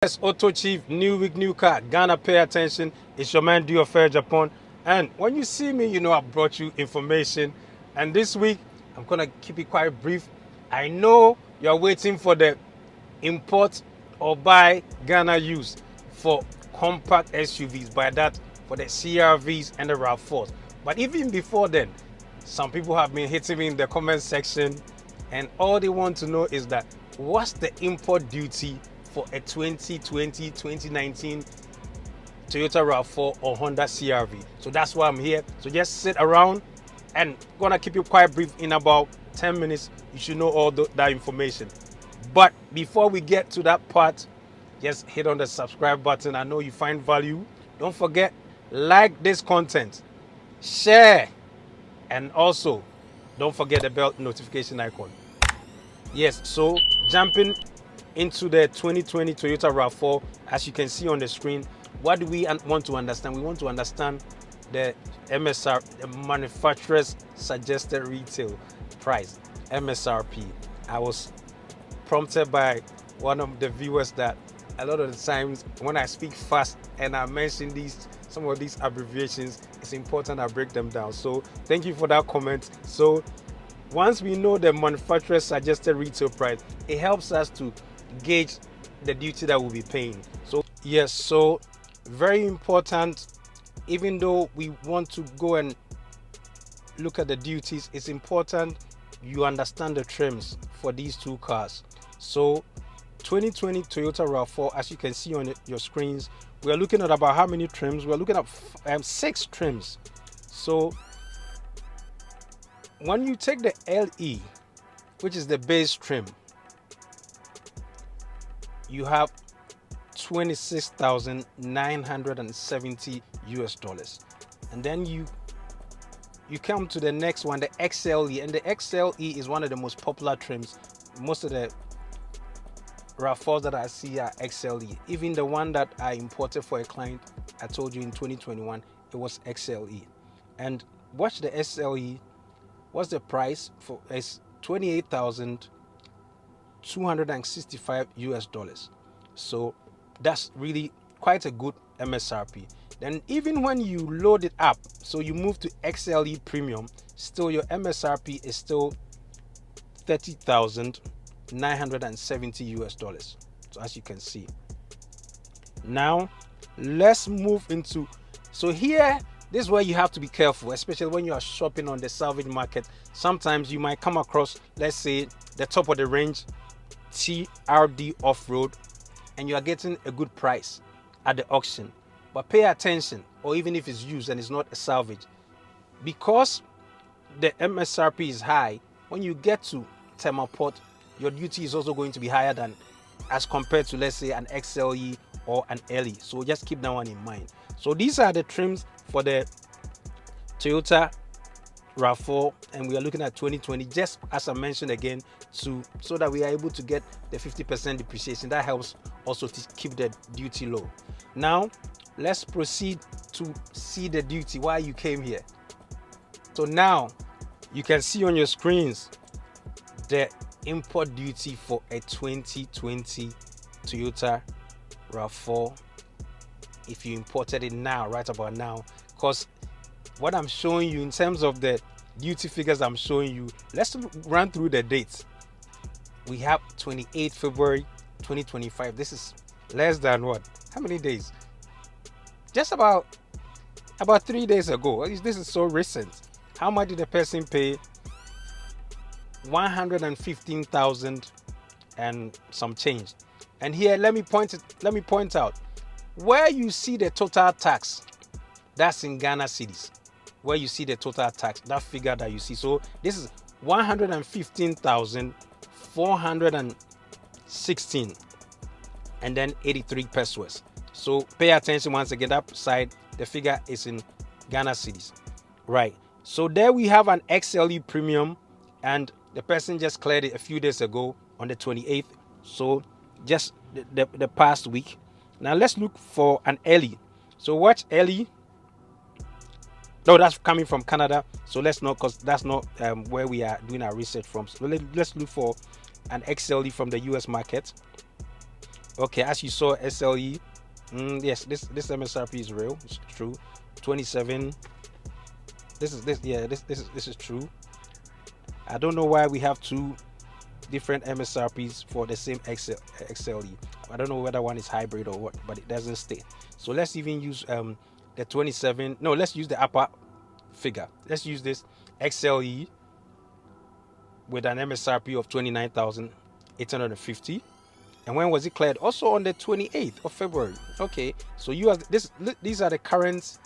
Yes, AutoChief, new week, new car. Ghana, pay attention. It's your man, Do Fair Japan. And when you see me, you know I brought you information. And this week, I'm going to keep it quite brief. I know you're waiting for the import or buy Ghana use for compact SUVs. By that, for the CRVs and the RAV4s. But even before then, some people have been hitting me in the comment section. And all they want to know is that what's the import duty for a 2020-2019 Toyota RAV4 or Honda CRV. So that's why I'm here. So just sit around and gonna keep you quite brief. In about 10 minutes, you should know all that information. But before we get to that part, just hit on the subscribe button. I know you find value. Don't forget, like this content, share, and also don't forget the bell notification icon. Yes, so jumping into the 2020 Toyota RAV4, as you can see on the screen, what do we want to understand? We want to understand the MSR, the manufacturer's suggested retail price, MSRP. I was prompted by one of the viewers that a lot of the times when I speak fast and I mention some of these abbreviations, it's important I break them down. So thank you for that comment. So once we know the manufacturer's suggested retail price, it helps us to gauge the duty that we'll be paying. So yes, so very important. Even though we want to go and look at the duties, it's important you understand the trims for these two cars. So 2020 Toyota RAV4, as you can see on your screens, we are looking at about how many trims? We're looking at 6 trims. So when you take the LE, which is the base trim, you have $26,970 US, and then you come to the next one, the XLE, and the XLE is one of the most popular trims. Most of the RAV4s that I see are XLE. Even the one that I imported for a client, I told you in 2021, it was XLE. And watch the SLE. What's the price for? It's $28,265 US. So that's really quite a good MSRP. Then even when you load it up, so you move to XLE Premium, still your MSRP is still $30,970 US. So as you can see. Now let's move into, so here, this is where you have to be careful, especially when you are shopping on the salvage market. Sometimes you might come across, let's say, the top of the range TRD off-road, and you are getting a good price at the auction. But pay attention, or even if it's used and it's not a salvage, because the MSRP is high, when you get to thermal port, your duty is also going to be higher than as compared to, let's say, an XLE or an LE. So just keep that one in mind. So these are the trims for the Toyota RAV4, and we are looking at 2020, just as I mentioned again, so that we are able to get the 50% depreciation. That helps also to keep the duty low. Now let's proceed to see the duty, why you came here. So now you can see on your screens the import duty for a 2020 Toyota RAV4 if you imported it now, right about now, because what I'm showing you in terms of the duty figures I'm showing you, let's run through the dates. We have 28 February 2025. This is less than what? How many days? Just about 3 days ago. This is so recent. How much did the person pay? 115,000 and some change. And here, let me point out where you see the total tax. That's in Ghana cedis. Where you see the total tax, that figure that you see. So this is 115,416 and then 83 pesos. So pay attention once again, that side, the figure is in Ghana cedis. Right. So there we have an XLE Premium, and the person just cleared it a few days ago on the 28th. So just the past week. Now let's look for an LE. So watch LE. No, that's coming from Canada. So let's not, because that's not where we are doing our research from. So let's look for an XLE from the US market. Okay, as you saw, SLE. Yes, this MSRP is real. It's true. 27. This is true. I don't know why we have two different MSRPs for the same XLE. I don't know whether one is hybrid or what, but it doesn't state. So let's even use the 27. No, let's use the upper figure. Let's use this XLE with an MSRP of 29,850. And when was it cleared? Also on the 28th of February. Okay, so you have this. These are the current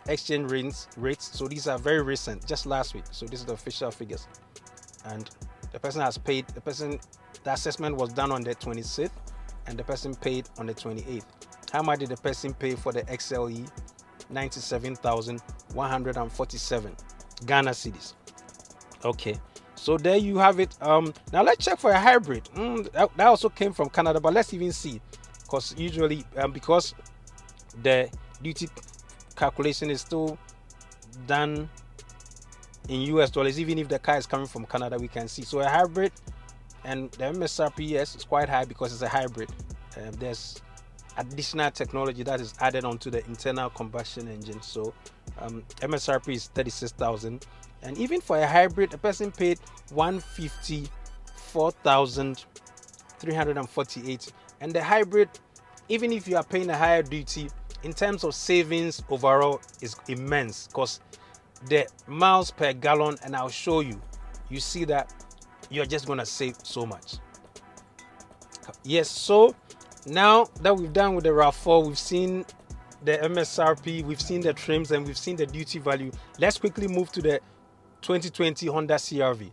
exchange rates. So these are very recent, just last week. So this is the official figures. And the person has paid. The assessment was done on the 26th, and the person paid on the 28th. How much did the person pay for the XLE? 97,147 Ghana cedis. Okay, so there you have it. Now let's check for a hybrid. That also came from Canada, but let's even see, because usually because the duty calculation is still done in US dollars, even if the car is coming from Canada, we can see. So a hybrid, and the MSRP, yes, is quite high because it's a hybrid. There's additional technology that is added onto the internal combustion engine. So MSRP is 36,000, and even for a hybrid, a person paid 154,348. And the hybrid, even if you are paying a higher duty, in terms of savings overall, is immense, because the miles per gallon, and I'll show you, you see that you're just going to save so much. Yes, so now that we've done with the RAV4, we've seen the MSRP, we've seen the trims, and we've seen the duty value. Let's quickly move to the 2020 Honda CR-V.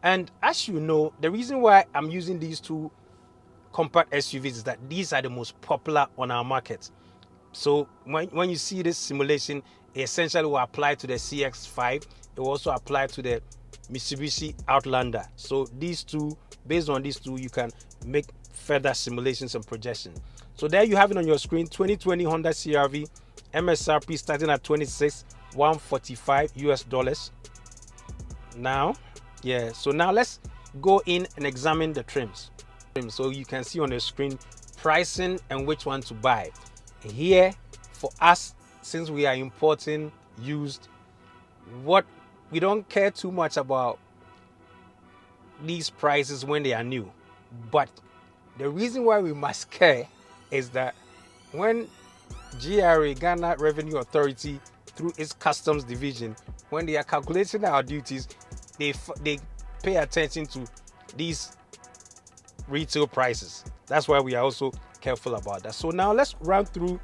And as you know, the reason why I'm using these two compact SUVs is that these are the most popular on our market. So when you see this simulation, it essentially will apply to the CX-5. It will also apply to the Mitsubishi Outlander. So these two, based on these two, you can make further simulations and projections. So there you have it on your screen. 2020 Honda CR-V, MSRP starting at 26,145 US dollars. Now, yeah. So now let's go in and examine the trims. So you can see on the screen pricing and which one to buy. Here for us, since we are importing used, what we don't care too much about these prices when they are new, but the reason why we must care is that when GRA, Ghana Revenue Authority, through its customs division, when they are calculating our duties, they pay attention to these retail prices. That's why we are also careful about that. So now let's run through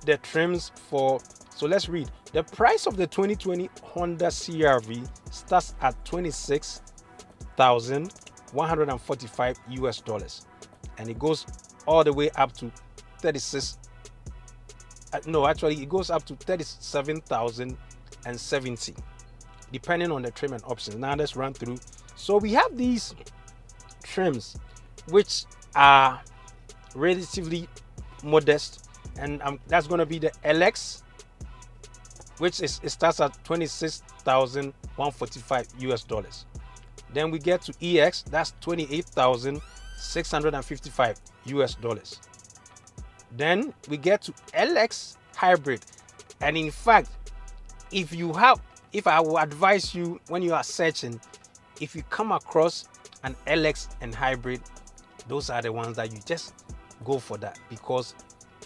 the trims for. So let's read. The price of the 2020 Honda CR-V starts at 26,145 US dollars, and it goes all the way up to 36. No, actually, it goes up to 37,070, depending on the trim and options. Now let's run through. So we have these trims, which are relatively modest, and that's going to be the LX, which is, it starts at 26,145 US dollars. Then we get to EX, that's 28,655 US dollars. Then we get to LX hybrid, and in fact, if I will advise you when you are searching, if you come across an LX and hybrid, those are the ones that you just go for, that because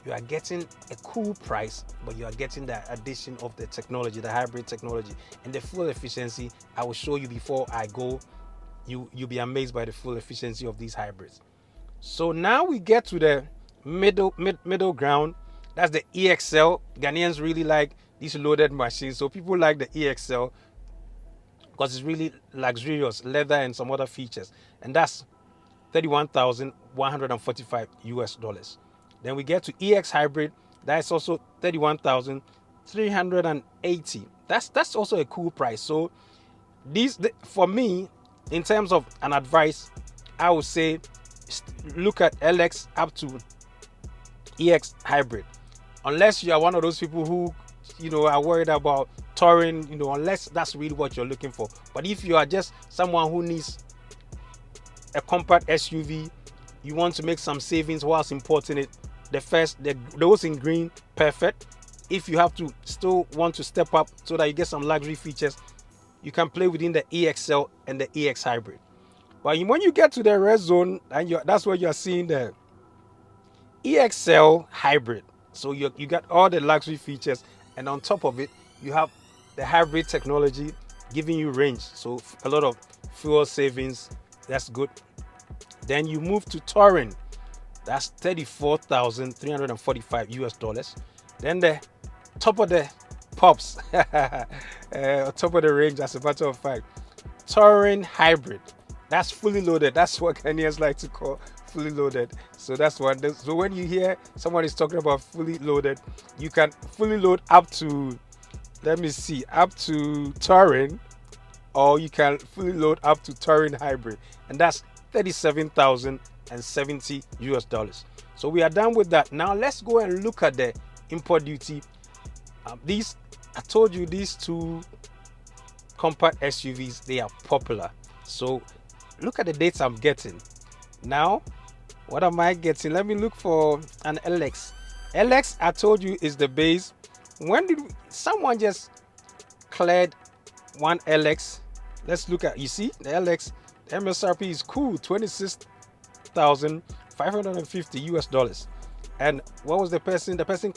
you are getting a cool price, but you are getting the addition of the technology, the hybrid technology, and the fuel efficiency. I will show you before I go. You'll be amazed by the fuel efficiency of these hybrids. So now we get to the middle ground. That's the EXL. Ghanaians really like these loaded machines, so people like the EXL because it's really luxurious, leather and some other features, and that's 31,145 US dollars. Then we get to EX hybrid. That's also 31,380. That's also a cool price. So these, for me, in terms of an advice, I would say look at LX up to EX hybrid, unless you are one of those people who are worried about touring, unless that's really what you're looking for. But if you are just someone who needs a compact SUV you want to make some savings whilst importing it, those in green, perfect. If you have to still want to step up so that you get some luxury features, you can play within the EXL and the EX Hybrid. But when you get to the red zone, and that's where you're seeing the EXL Hybrid. So you got all the luxury features, and on top of it, you have the hybrid technology giving you range. So a lot of fuel savings, that's good. Then you move to Touring, that's 34,345 US dollars. Then the top of the pops, top of the range, as a matter of fact, Touring Hybrid, that's fully loaded. That's what Kenyans like to call fully loaded. So that's one. So when you hear someone is talking about fully loaded, you can fully load up to, let me see, up to Touring, or you can fully load up to Touring Hybrid, and that's 37,070 US dollars. So we are done with that. Now let's go and look at the import duty. These, I told you, these two compact SUVs, they are popular. So look at the dates I'm getting. Now, what am I getting? Let me look for an LX. LX, I told you, is the base. When did someone just cleared one LX? Let's look at, you see, the LX, the MSRP is cool, 26,550 US dollars. And what was the person? The person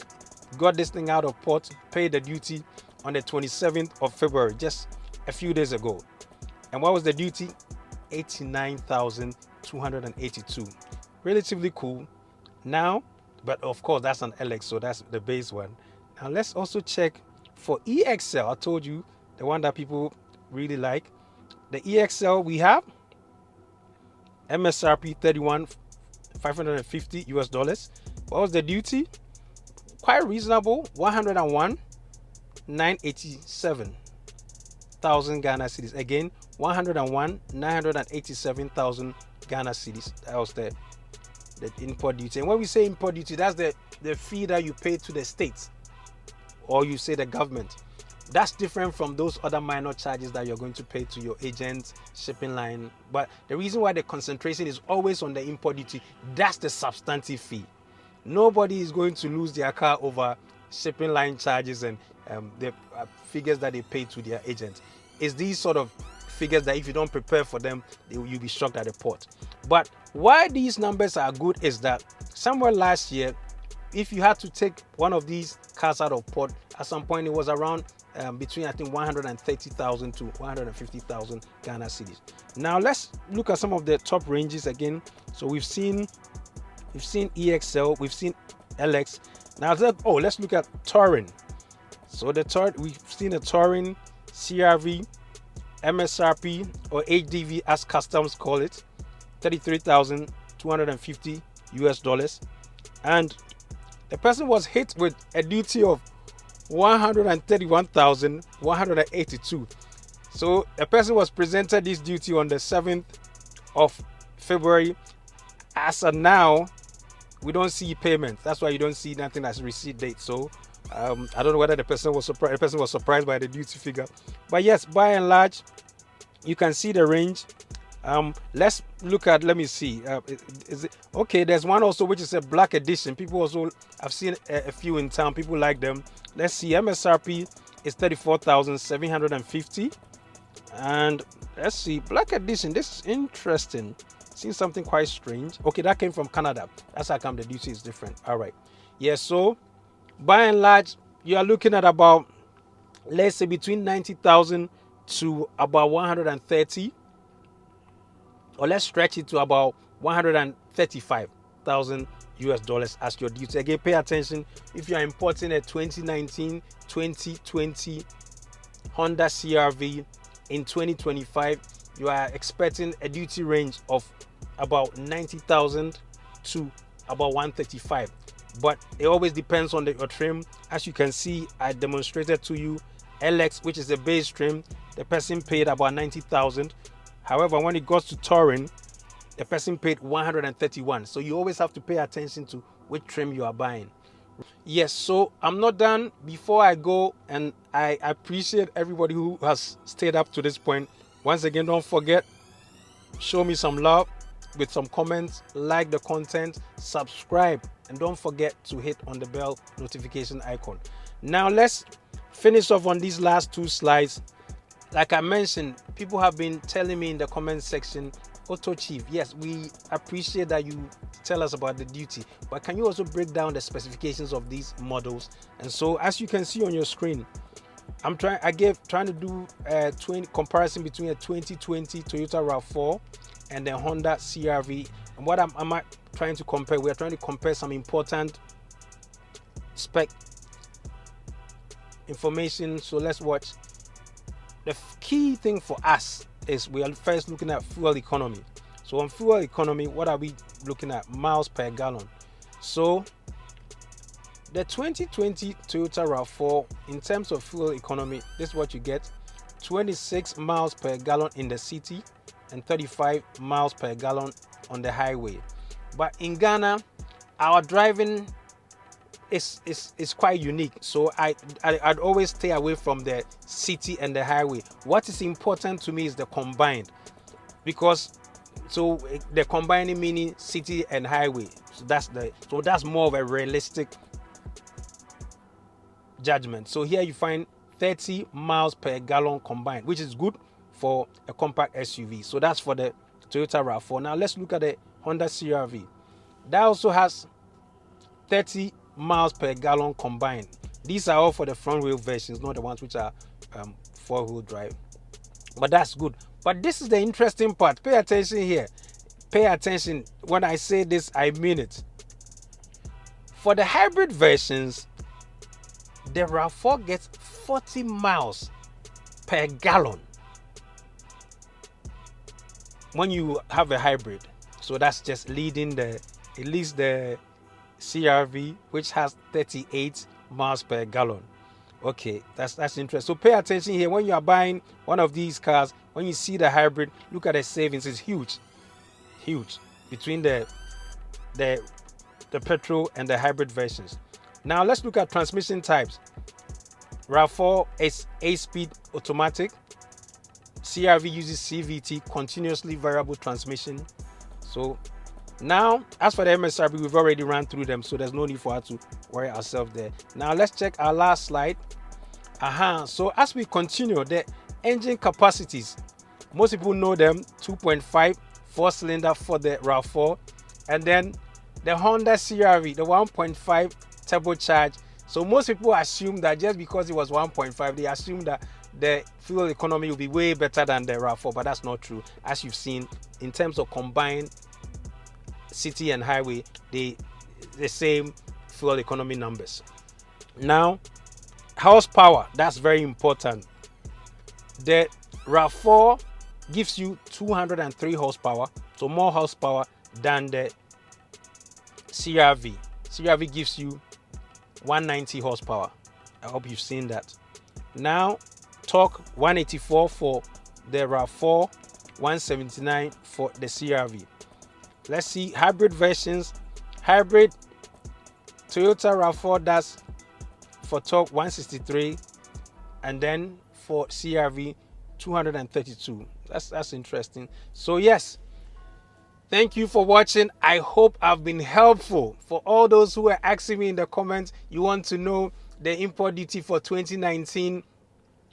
got this thing out of port, paid the duty on the 27th of February, just a few days ago. And what was the duty? 89,282. Relatively cool. Now, but of course that's an LX, so that's the base one. Now let's also check for EXL. I told you, the one that people really like. The EXL, we have MSRP 31,550 US dollars. What was the duty? Quite reasonable, 101,987,000 Ghana cedis. Again, 101,987,000 Ghana cedis. That was the import duty. And when we say import duty, that's the fee that you pay to the states, or you say the government. That's different from those other minor charges that you're going to pay to your agent, shipping line. But the reason why the concentration is always on the import duty, that's the substantive fee. Nobody is going to lose their car over shipping line charges and the figures that they pay to their agent. It's these sort of figures that if you don't prepare for them, you'll be shocked at the port. But why these numbers are good is that somewhere last year, if you had to take one of these cars out of port, at some point it was around between, I think, 130,000 to 150,000 Ghana cedis. Now let's look at some of the top ranges again. So we've seen EXL, we've seen LX. Now let's look at Touring. So we've seen a Touring CRV, MSRP or HDV as customs call it, 33,250 US dollars, and the person was hit with a duty of 131,182. So the person was presented this duty on the 7th of February. As of now, we don't see payment. That's why you don't see nothing as receipt date. So I don't know whether the person was surprised. The person was surprised by the duty figure. But yes, by and large, you can see the range. Let's look at, let me see. Is it okay? There's one also which is a black edition. People also, I've seen a few in town. People like them. Let's see. MSRP is 34,750, and let's see, black edition. This is interesting. Seen something quite strange. Okay, that came from Canada. That's how come the duty is different. All right. Yeah. So by and large, you are looking at about, let's say, between 90,000 to about 130. Or let's stretch it to about 135,000 US dollars as your duty. Again, pay attention. If you are importing a 2019, 2020 Honda CRV in 2025, you are expecting a duty range of about 90,000 to about 135. But it always depends on your trim. As you can see, I demonstrated to you LX, which is the base trim. The person paid about 90,000. However, when it goes to Touring, the person paid 131. So you always have to pay attention to which trim you are buying. Yes, so I'm not done. Before I go, and I appreciate everybody who has stayed up to this point. Once again, don't forget, show me some love. with some comments, like the content, subscribe, and don't forget to hit on the bell notification icon. Now let's finish off on these last two slides. Like I mentioned, people have been telling me in the comment section, AutoChief, yes, we appreciate that you tell us about the duty, but can you also break down the specifications of these models? And so as you can see on your screen, I'm trying to do a comparison between a 2020 Toyota RAV4 and the Honda CR-V. And what am I trying to compare? We are trying to compare some important spec information. So let's watch. The key thing for us is we are first looking at fuel economy. So on fuel economy, what are we looking at? Miles per gallon. So the 2020 Toyota RAV4, in terms of fuel economy, this is what you get: 26 miles per gallon in the city and 35 miles per gallon on the highway. But in Ghana, our driving is quite unique, so I'd always stay away from the city and the highway. What is important to me is the combined, because the combining meaning city and highway. So that's more of a realistic judgment. So here you find 30 miles per gallon combined, which is good for a compact SUV. So that's for the Toyota RAV4. Now let's look at the Honda CR-V. That also has 30 miles per gallon combined. These are all for the front wheel versions, not the ones which are four-wheel drive. But that's good. But this is the interesting part. Pay attention here. Pay attention. When I say this, I mean it. For the hybrid versions, the RAV4 gets 40 miles per gallon when you have a hybrid. So that's just leading the CR-V, which has 38 miles per gallon. Okay, that's interesting. So pay attention here. When you are buying one of these cars, when you see the hybrid, look at the savings. It's huge between the petrol and the hybrid versions. Now let's look at transmission types. RAV4 is 8-speed automatic. CR-V uses CVT, continuously variable transmission. So now, as for the MSRP, we've already ran through them, so there's no need for us to worry ourselves there. Now let's check our last slide. So as we continue, the engine capacities, most people know them: 2.5 4-cylinder for the RAV4, and then the Honda CR-V, the 1.5 turbocharged. So most people assume that just because it was 1.5, they assume that the fuel economy will be way better than the RAV4, but that's not true. As you've seen, in terms of combined city and highway, the same fuel economy numbers. Now, horsepower, that's very important. The RAV4 gives you 203 horsepower, so more horsepower than the CR-V. CR-V gives you 190 horsepower. I hope you've seen that. Now, torque 184 for the RAV4, 179 for the CR-V. Let's see hybrid versions. Hybrid Toyota RAV4 does for torque 163, and then for CR-V 232. That's interesting. So yes, thank you for watching. I hope I've been helpful. For all those who are asking me in the comments, you want to know the import duty for 2019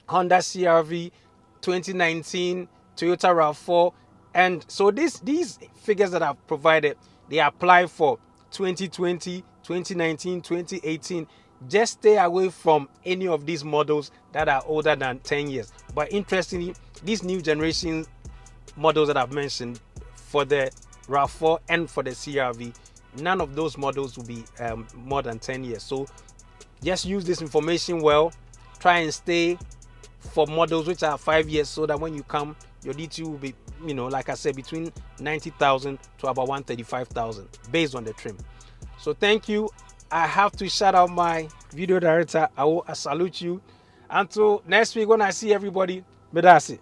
Honda CR-V, 2019 Toyota RAV4. And so these figures that I've provided, they apply for 2020, 2019, 2018. Just stay away from any of these models that are older than 10 years. But interestingly, these new generation models that I've mentioned for the RAV4 and for the CR-V, none of those models will be more than 10 years. So just use this information well. Try and stay for models which are 5 years, so that when you come, your DT will be, like I said, between 90,000 to about 135,000 based on the trim. So thank you. I have to shout out my video director. I salute you. Until next week when I see everybody, Medasi.